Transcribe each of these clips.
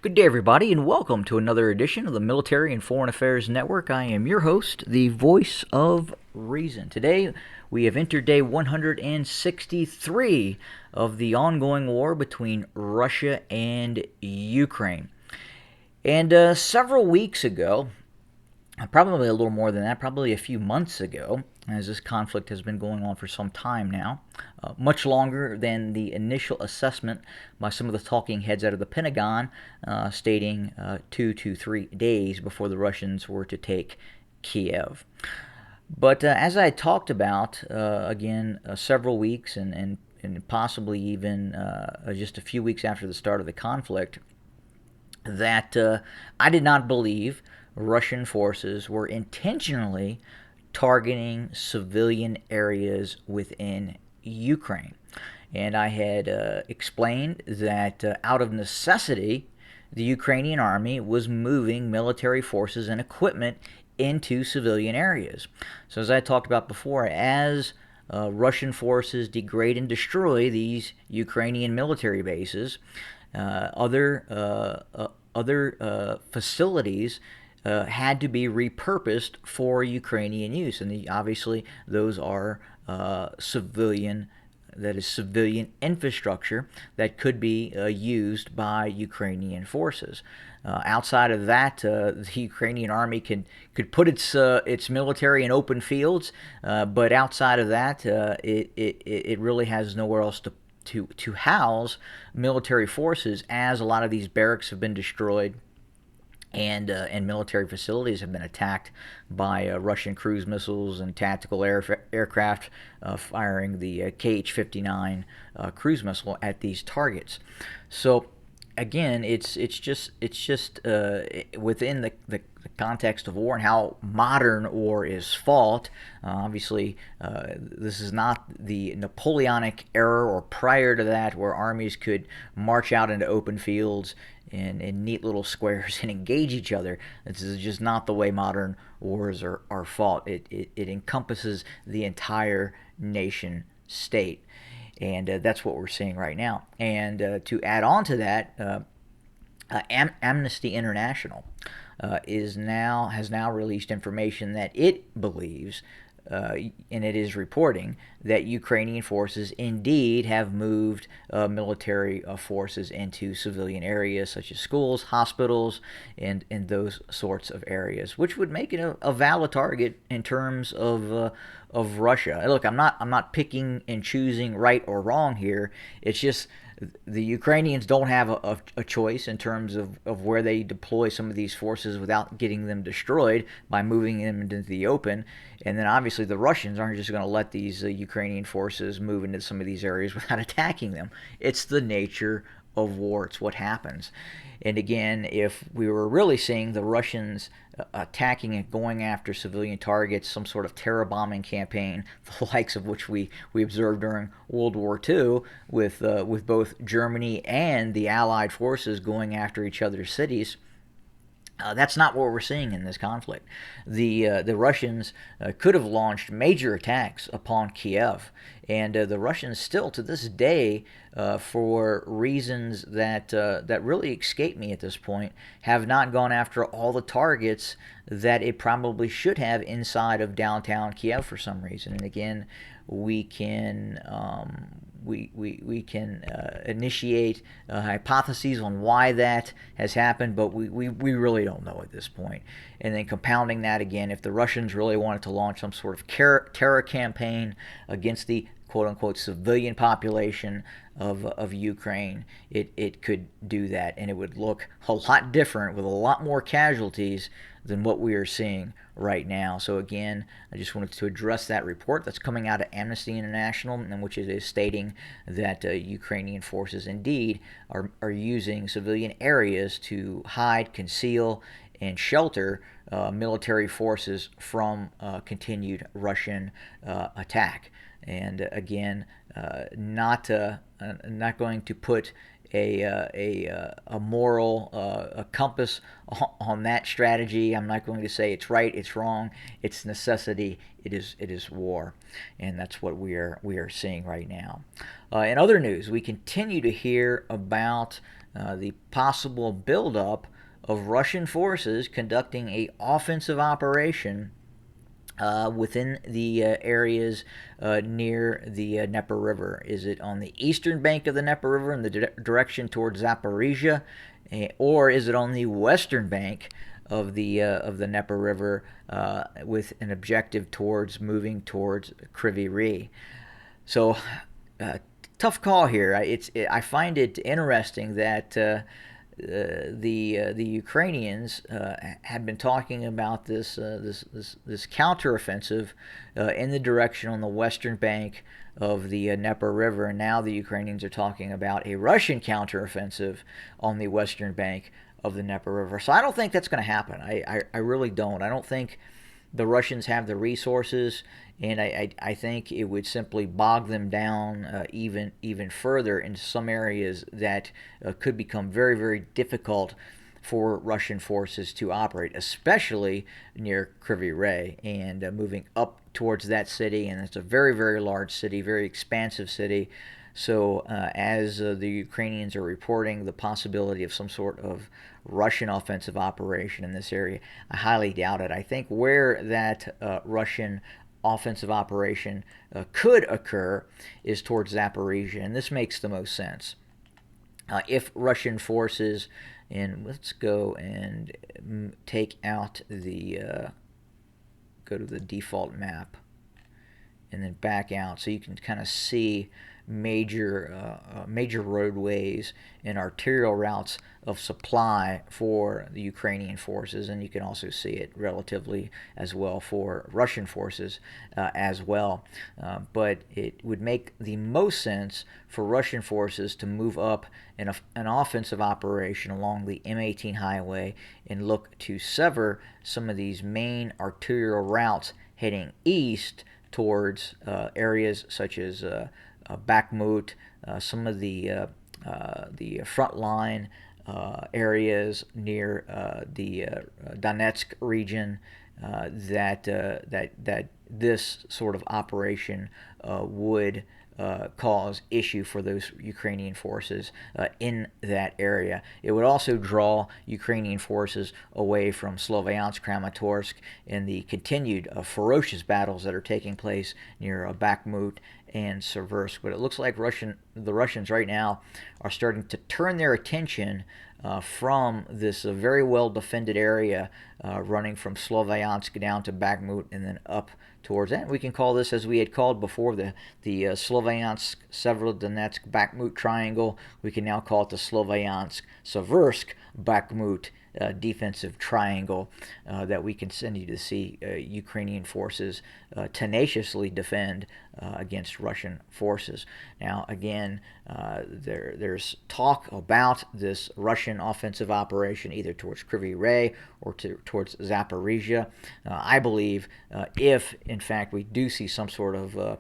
Good day, everybody, and welcome to another edition of the Military and Foreign Affairs Network. I am your host, the voice of reason. Today, we have entered day 163 of the ongoing war between Russia and Ukraine. And several weeks ago, probably a little more than that, probably a few months ago, as this conflict has been going on for some time now, much longer than the initial assessment by some of the talking heads out of the Pentagon, stating 2 to 3 days before the Russians were to take Kiev. But as I talked about, again, several weeks and possibly even just a few weeks after the start of the conflict, that I did not believe Russian forces were intentionally targeting civilian areas within Ukraine. And I had explained that out of necessity, the Ukrainian army was moving military forces and equipment into civilian areas. So, as I talked about before, as Russian forces degrade and destroy these Ukrainian military bases, other facilities had to be repurposed for Ukrainian use, and obviously those are civilian. That is civilian infrastructure that could be used by Ukrainian forces. Outside of that, the Ukrainian army could put its military in open fields, but outside of that, it really has nowhere else to house military forces, as a lot of these barracks have been destroyed and military facilities have been attacked by Russian cruise missiles and tactical aircraft firing the Kh-59 cruise missile at these targets. So again, it's just within the context of war and how modern war is fought. Obviously, this is not the Napoleonic era or prior to that, where armies could march out into open fields in neat little squares and engage each other. This is just not the way modern wars are fought. It encompasses the entire nation state. And that's what we're seeing right now. And to add on to that, Amnesty International has now released information that it believes, and it is reporting, that Ukrainian forces indeed have moved military forces into civilian areas such as schools, hospitals, and those sorts of areas, which would make it a valid target in terms of Russia. Look, I'm not picking and choosing right or wrong here. It's just the Ukrainians don't have a choice in terms of where they deploy some of these forces without getting them destroyed by moving them into the open. And then obviously the Russians aren't just going to let these Ukrainian forces move into some of these areas without attacking them. It's the nature of war. It's what happens. And again, if we were really seeing the Russians attacking and going after civilian targets, some sort of terror bombing campaign, the likes of which we observed during World War II, with both Germany and the Allied forces going after each other's cities, that's not what we're seeing in this conflict. The Russians could have launched major attacks upon Kiev, and the Russians still, to this day, for reasons that really escape me at this point, have not gone after all the targets that it probably should have inside of downtown Kiev for some reason. And again, we can initiate hypotheses on why that has happened, but we really don't know at this point. And then compounding that again, if the Russians really wanted to launch some sort of terror campaign against the quote-unquote civilian population of Ukraine, it could do that, and it would look a lot different with a lot more casualties than what we are seeing right now. So again, I just wanted to address that report that's coming out of Amnesty International, and which is stating that Ukrainian forces indeed are using civilian areas to hide, conceal, and shelter military forces from continued Russian attack. And again, not going to put a moral a compass on that strategy. I'm not going to say it's right, it's wrong. It's necessity. It is war, and that's what we are seeing right now. In other news, we continue to hear about the possible buildup of Russian forces conducting a offensive operation within the areas near the Dnieper River. Is it on the eastern bank of the Dnieper River in the direction towards Zaporizhia, or is it on the western bank of the Dnieper River with an objective towards moving towards Kryvyi Rih? So, uh, tough call here. I find it interesting that the Ukrainians had been talking about this counteroffensive in the direction on the western bank of the Dnieper River, and now the Ukrainians are talking about a Russian counteroffensive on the western bank of the Dnieper River. So I don't think that's going to happen. I really don't. I don't think the Russians have the resources, and I think it would simply bog them down even further in some areas that could become very, very difficult for Russian forces to operate, especially near Kryvyi Rih and moving up towards that city. And it's a very, very large city, very expansive city. So, as the Ukrainians are reporting the possibility of some sort of Russian offensive operation in this area, I highly doubt it. I think where that Russian offensive operation could occur is towards Zaporizhia, and this makes the most sense. If Russian forces, and let's go and take out go to the default map, and then back out so you can kind of see major roadways and arterial routes of supply for the Ukrainian forces, and you can also see it relatively as well for Russian forces as well. But it would make the most sense for Russian forces to move up an offensive operation along the M18 highway and look to sever some of these main arterial routes heading east towards areas such as Bakhmut, some of the front line areas near the Donetsk region that this sort of operation would cause issue for those Ukrainian forces in that area. It would also draw Ukrainian forces away from Sloviansk, Kramatorsk, and the continued ferocious battles that are taking place near Bakhmut and Seversk. But it looks like the Russians right now are starting to turn their attention from this very well defended area running from Sloviansk down to Bakhmut and then up towards that. We can call this, as we had called before, the Sloviansk, Severodonetsk, Bakhmut triangle. We can now call it the Sloviansk, Seversk, Bakhmut defensive triangle that we continue to see Ukrainian forces tenaciously defend against Russian forces. Now, again, there's talk about this Russian offensive operation either towards Kryvyi Rih or towards Zaporizhia. I believe if, in fact, we do see some sort of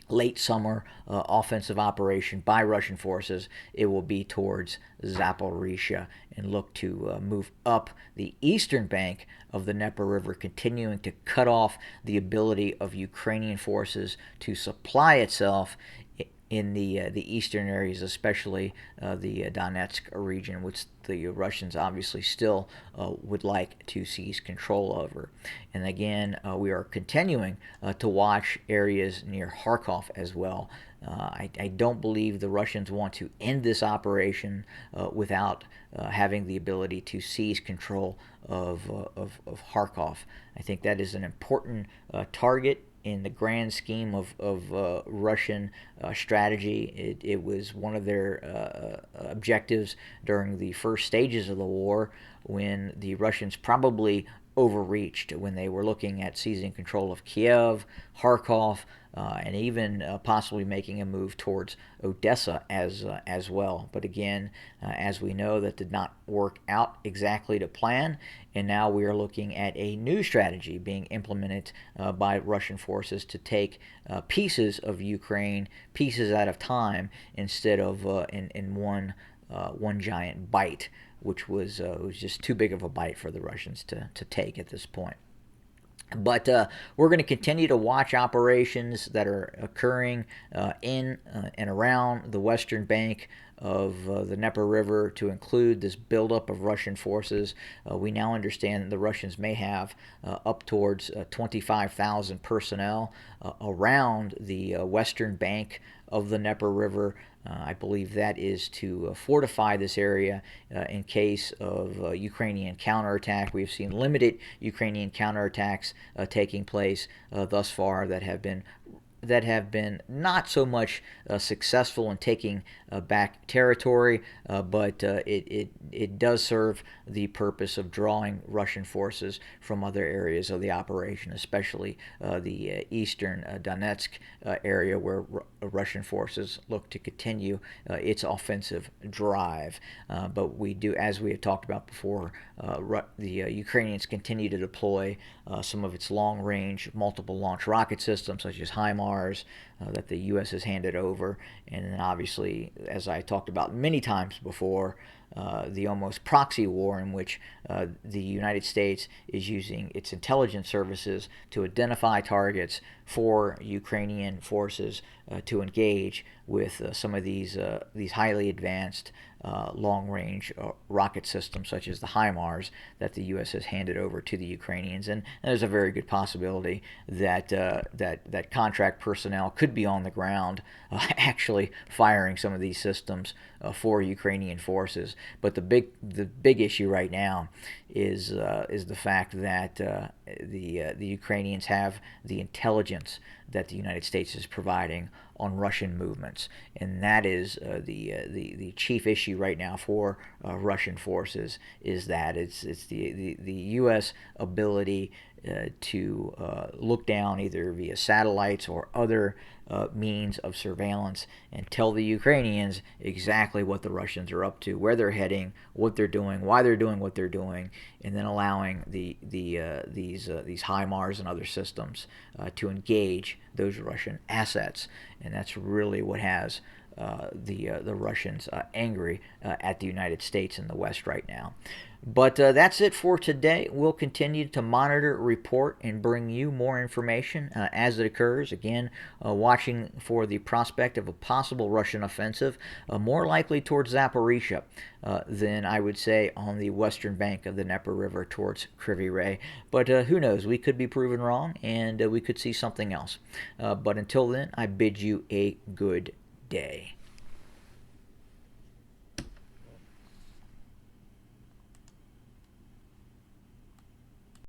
late summer offensive operation by Russian forces, it will be towards Zaporizhia and look to move up the eastern bank of the Dnieper River, continuing to cut off the ability of Ukrainian forces to supply itself in the eastern areas, especially the Donetsk region, which the Russians obviously still would like to seize control over. And again, we are continuing to watch areas near Kharkov as well. I don't believe the Russians want to end this operation without having the ability to seize control of Kharkov. I think that is an important target in the grand scheme of Russian strategy. It was one of their objectives during the first stages of the war, when the Russians probably overreached when they were looking at seizing control of Kiev, Kharkov, and even possibly making a move towards Odessa as well. But again, as we know, that did not work out exactly to plan, and now we are looking at a new strategy being implemented by Russian forces to take pieces of Ukraine, pieces at a time, instead of in one giant bite, which was just too big of a bite for the Russians to take at this point. But we're going to continue to watch operations that are occurring in and around the western bank of the Dnieper River to include this buildup of Russian forces. We now understand the Russians may have up towards 25,000 personnel around the western bank of the Dnieper River. I believe that is to fortify this area in case of Ukrainian counterattack. We've seen limited Ukrainian counterattacks taking place thus far that have been not so much successful in taking back territory, but it does serve the purpose of drawing Russian forces from other areas of the operation, especially the eastern Donetsk area where Russian forces look to continue its offensive drive. But we do, as we have talked about before, the Ukrainians continue to deploy some of its long-range multiple launch rocket systems such as HIMARS that the U.S. has handed over. And then obviously, as I talked about many times before, the almost proxy war in which the United States is using its intelligence services to identify targets for Ukrainian forces to engage with some of these highly advanced long-range rocket systems such as the HIMARS that the U.S. has handed over to the Ukrainians. And there's a very good possibility that that contract personnel could be on the ground actually firing some of these systems for Ukrainian forces. But the big issue right now is the fact that the Ukrainians have the intelligence that the United States is providing on Russian movements, and that is the chief issue right now for Russian forces. Is that it's the U.S. ability to look down either via satellites or other means of surveillance and tell the Ukrainians exactly what the Russians are up to, where they're heading, what they're doing, why they're doing what they're doing, and then allowing these HIMARS and other systems to engage those Russian assets. And that's really what has the Russians angry at the United States and the West right now. But that's it for today. We'll continue to monitor, report, and bring you more information as it occurs. Again, watching for the prospect of a possible Russian offensive, more likely towards Zaporizhia than I would say on the western bank of the Dnieper River towards Kryvyi Rih. But who knows? We could be proven wrong, and we could see something else. But until then, I bid you a good day.